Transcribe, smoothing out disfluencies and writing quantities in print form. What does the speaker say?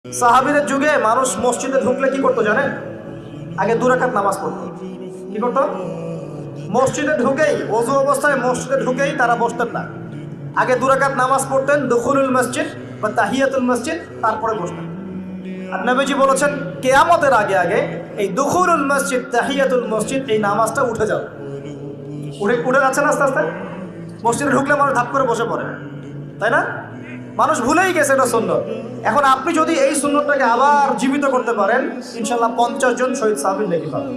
সাহাবীদের যুগে মানুষ মসজিদে ঢুকলে কি করতো জানেন? আগে 2 রাকাত নামাজ পড়তো। কি করতো? মসজিদে ঢুকেই, ওযু অবস্থায় মসজিদে ঢুকেই তারা বসতেন না। আগে 2 রাকাত নামাজ পড়তেন, দুখুলুল মসজিদ বা তাহিয়াতুল মসজিদ, তারপরে বসতেন। আর নবীজি বলেছেন কিয়ামতের আগে আগে এই দুখুলুল মসজিদ, তাহিয়াতুল মসজিদ, এই নামাজটা উঠে যাবে। উঠে যাচ্ছে না আস্তে আস্তে। মসজিদে ঢুকলে মানুষ ধাপ করে বসে পড়ে, তাই না? মানুষ ভুলেই গেছে এটা সুন্নত। এখন আপনি যদি এই সুন্নতটাকে আবার জীবিত করতে পারেন, ইনশাআল্লাহ 50 জন শহীদ সাহাবীর নেকি পাবেন।